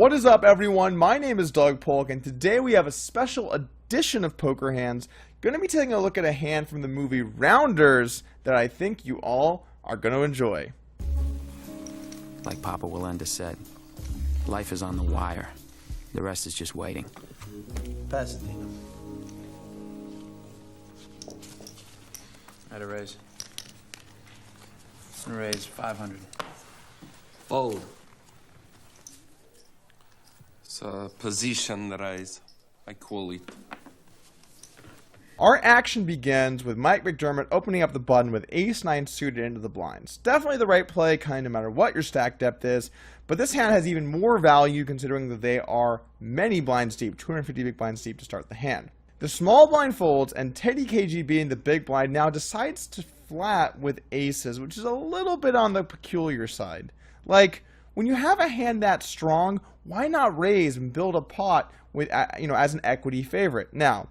What is up, everyone? My name is Д.Полка, and today we have a special edition of Poker Hands. Going to be taking a look at a hand from the movie Rounders that I think you all are going to enjoy. Like Papa Wallenda said, life is on the wire. The rest is just waiting. Pasadena. I'd raise. Raise 500. Fold. It's a position raise, I call it. Our action begins with Mike McDermott opening up the button with ace-9 suited into the blinds. Definitely the right play, kind of no matter what your stack depth is, but this hand has even more value considering that they are many blinds deep, 250 big blinds deep to start the hand. The small blind folds, and Тэddi KGB in the big blind now decides to flat with aces, which is a little bit on the peculiar side. Like, when you have a hand that strong, why not raise and build a pot with, as an equity favorite? Now,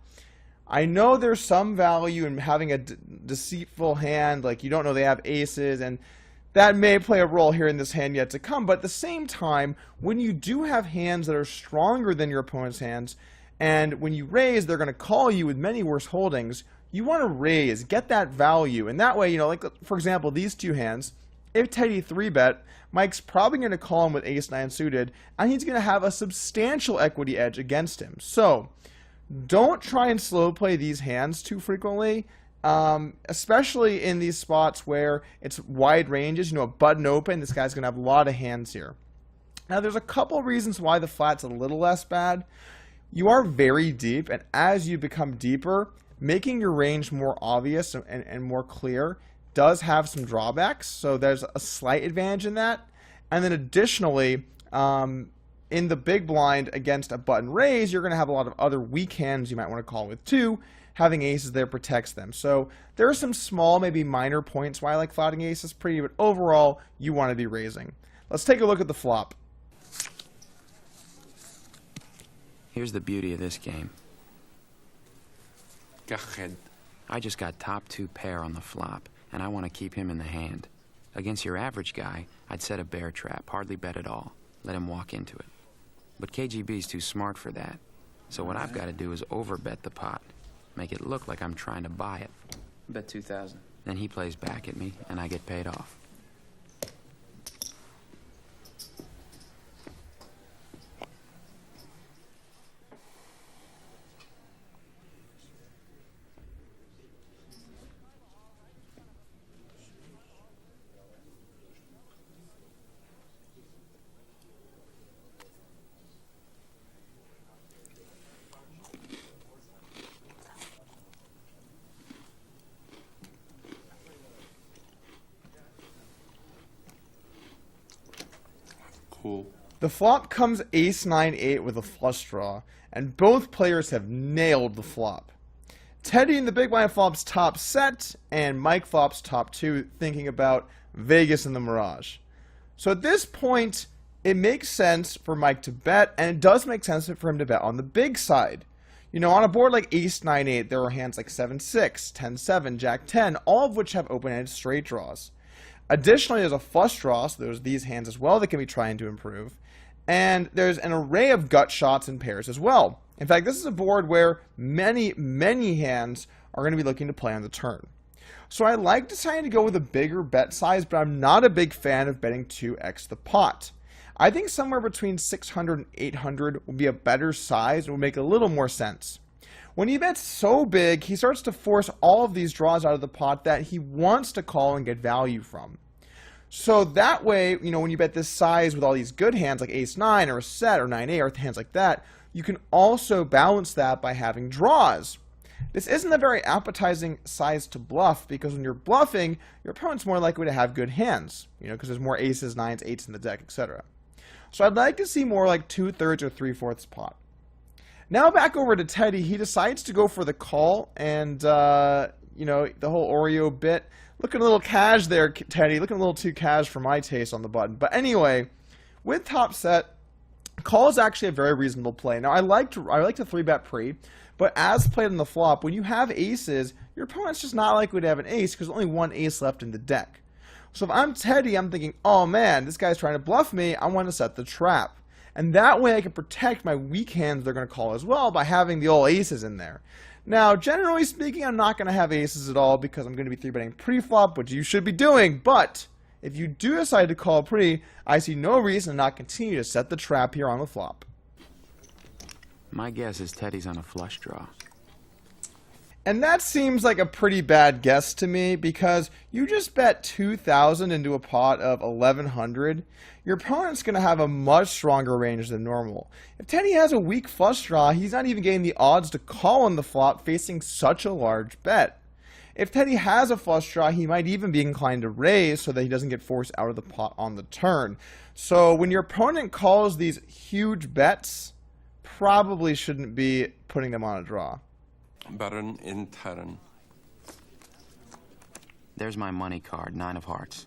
I know there's some value in having a deceitful hand, like you don't know they have aces, and that may play a role here in this hand yet to come, but at the same time, when you do have hands that are stronger than your opponent's hands, and when you raise, they're going to call you with many worse holdings, you want to raise, get that value, and that way, like, for example, these two hands, if Тэddi 3-bet, Mike's probably going to call him with ace-9 suited, and he's going to have a substantial equity edge against him. So, don't try and slow play these hands too frequently, especially in these spots where it's wide ranges, a button open, this guy's going to have a lot of hands here. Now, there's a couple reasons why the flat's a little less bad. You are very deep, and as you become deeper, making your range more obvious and more clear does have some drawbacks, so there's a slight advantage in that. And then additionally, in the big blind against a button raise, you're going to have a lot of other weak hands you might want to call with too. Having aces there protects them. So there are some small, maybe minor points why I like flatting aces pretty, but overall, you want to be raising. Let's take a look at the flop. Here's the beauty of this game. Go ahead. I just got top 2 pair on the flop, and I want to keep him in the hand. Against your average guy, I'd set a bear trap, hardly bet at all. Let him walk into it. But KGB's too smart for that. So what I've got to do is overbet the pot. Make it look like I'm trying to buy it. Bet 2,000. Then he plays back at me, and I get paid off. Cool. The flop comes ace-9-8 with a flush draw, and both players have nailed the flop. Тэddi in the big blind flops top set, and Mike flops top 2, thinking about Vegas and the Mirage. So at this point, it makes sense for Mike to bet, and it does make sense for him to bet on the big side. On a board like ace-9-8, there are hands like 7-6, 10-7, Jack-10, all of which have open-ended straight draws. Additionally, there's a flush draw, so there's these hands as well that can be trying to improve. And there's an array of gut shots and pairs as well. In fact, this is a board where many, many hands are going to be looking to play on the turn. So I like deciding to go with a bigger bet size, but I'm not a big fan of betting 2x the pot. I think somewhere between 600 and 800 would be a better size and would make a little more sense. When he bets so big, he starts to force all of these draws out of the pot that he wants to call and get value from. So that way, when you bet this size with all these good hands like ace-9 or a set or 9-8 or hands like that, you can also balance that by having draws. This isn't a very appetizing size to bluff because when you're bluffing, your opponent's more likely to have good hands, because there's more aces, 9s, 8s in the deck, etc. So I'd like to see more like 2/3 or 3/4 pot. Now back over to Тэddi. He decides to go for the call, and, the whole Oreo bit. Looking a little cash there, Тэddi. Looking a little too cash for my taste on the button. But anyway, with top set, call is actually a very reasonable play. Now, I like to 3-bet pre, but as played on the flop, when you have aces, your opponent's just not likely to have an ace because there's only one ace left in the deck. So if I'm Тэddi, I'm thinking, oh man, this guy's trying to bluff me. I want to set the trap. And that way I can protect my weak hands they're going to call as well by having the all aces in there. Now, generally speaking, I'm not going to have aces at all because I'm going to be 3-betting pre-flop, which you should be doing. But if you do decide to call pre, I see no reason to not continue to set the trap here on the flop. My guess is Teddy's on a flush draw. And that seems like a pretty bad guess to me because you just bet 2,000 into a pot of 1,100. Your opponent's going to have a much stronger range than normal. If Teddy has a weak flush draw, he's not even getting the odds to call on the flop facing such a large bet. If Teddy has a flush draw, he might even be inclined to raise so that he doesn't get forced out of the pot on the turn. So when your opponent calls these huge bets, probably shouldn't be putting them on a draw. Baron in turn. There's my money card, 9 of hearts.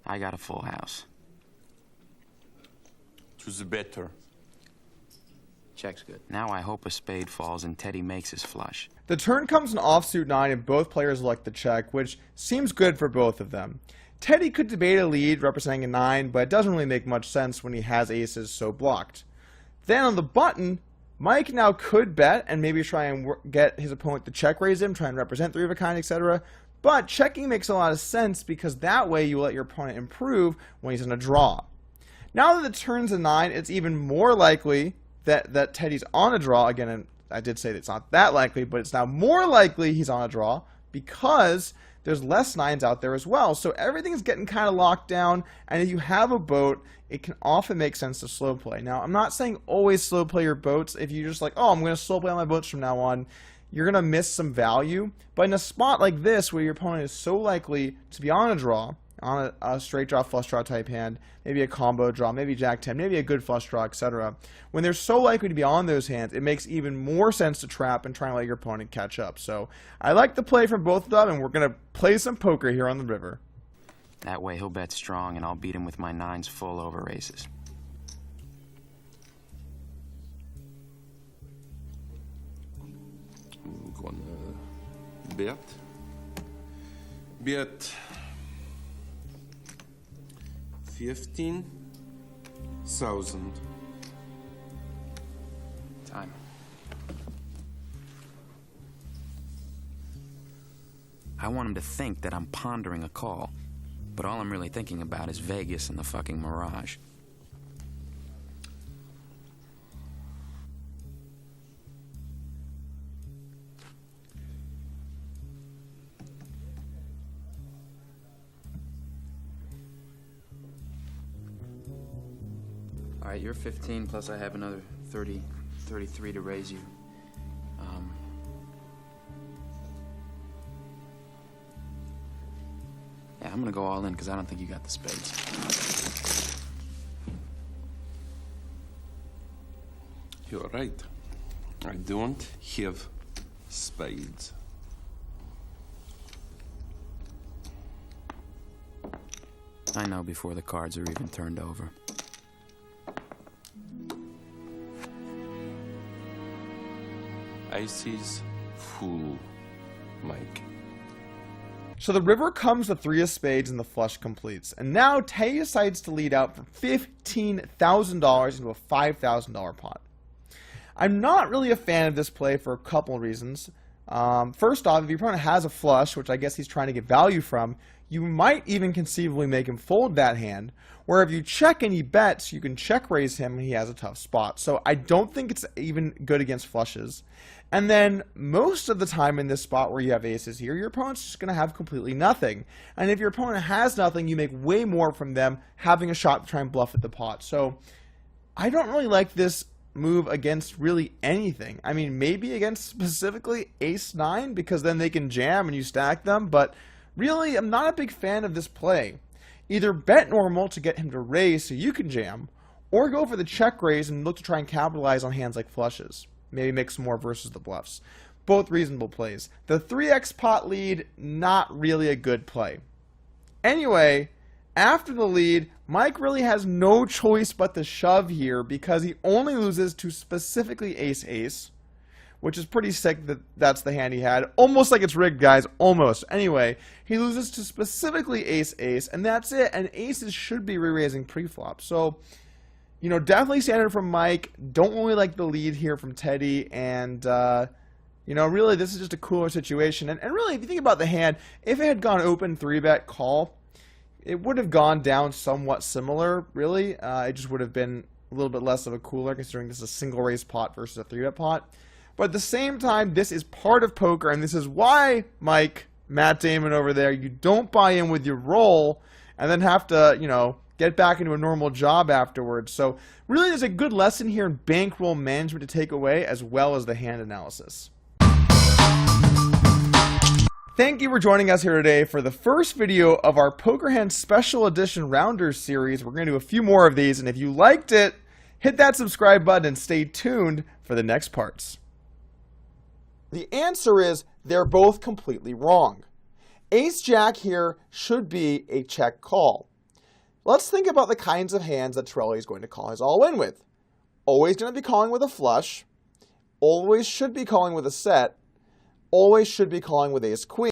I got a full house. Choose better. Check's good. Now I hope a spade falls and Teddy makes his flush. The turn comes an offsuit 9 and both players elect the check, which seems good for both of them. Teddy could debate a lead representing a 9, but it doesn't really make much sense when he has aces so blocked. Then on the button, Mike now could bet and maybe try and get his opponent to check raise him, try and represent 3 of a kind, etc. But checking makes a lot of sense because that way you let your opponent improve when he's in a draw. Now that the turn's a 9, it's even more likely that Teddy's on a draw. Again, I did say that it's not that likely, but it's now more likely he's on a draw because there's less 9s out there as well. So everything's getting kind of locked down, and if you have a boat, it can often make sense to slow play. Now, I'm not saying always slow play your boats. If you're just like, oh, I'm going to slow play on my boats from now on, you're going to miss some value. But in a spot like this, where your opponent is so likely to be on a draw, on a straight draw, flush draw type hand, maybe a combo draw, maybe jack 10, maybe a good flush draw, etc. When they're so likely to be on those hands, it makes even more sense to trap and try and let your opponent catch up. So I like the play from both of them, and we're going to play some poker here on the river. That way he'll bet strong and I'll beat him with my 9s full over aces. I'm gonna bet. Bet 15,000. Time. I want him to think that I'm pondering a call, but all I'm really thinking about is Vegas and the fucking Mirage. All right, you're 15, plus I have another 33 to raise you. Yeah, I'm gonna go all in because I don't think you got the spades. You're right. I don't have spades. I know before the cards are even turned over. Aces full, Mike. So the river comes the 3 of spades and the flush completes. And now Teddy decides to lead out for $15,000 into a $5,000 pot. I'm not really a fan of this play for a couple of reasons. First off, if your opponent has a flush, which I guess he's trying to get value from, you might even conceivably make him fold that hand, where if you check and he bets, you can check raise him and he has a tough spot. So I don't think it's even good against flushes. And then most of the time in this spot where you have aces here, your opponent's just going to have completely nothing. And if your opponent has nothing, you make way more from them having a shot to try and bluff at the pot. So I don't really like this move against really anything. I mean, maybe against specifically ace-9 because then they can jam and you stack them, but really I'm not a big fan of this play. Either bet normal to get him to raise so you can jam, or go for the check raise and look to try and capitalize on hands like flushes. Maybe make some more versus the bluffs. Both reasonable plays. The 3x pot lead, not really a good play. Anyway, after the lead, Mike really has no choice but to shove here because he only loses to specifically ace-ace, which is pretty sick that that's the hand he had. Almost like it's rigged, guys. Almost. Anyway, he loses to specifically ace-ace, and that's it. And aces should be re-raising pre-flop. So You know, definitely standard from Mike. Don't really like the lead here from Teddy. And, you know, really, this is just a cooler situation. And really, if you think about the hand, if it had gone open 3-bet call, it would have gone down somewhat similar, really. It just would have been a little bit less of a cooler, considering this is a single raise pot versus a 3-bet pot. But at the same time, this is part of poker, and this is why, Mike, Matt Damon over there, you don't buy in with your roll and then have to, you know, get back into a normal job afterwards. So really, there's a good lesson here in bankroll management to take away, as well as the hand analysis. Thank you for joining us here today for the first video of our Poker Hand Special Edition Rounders series. We're going to do a few more of these, and if you liked it, hit that subscribe button and stay tuned for the next parts. The answer is they're both completely wrong. Ace-Jack here should be a check call. Let's think about the kinds of hands that Torelli is going to call his all-in with. Always going to be calling with a flush. Always should be calling with a set. Always should be calling with ace-queen.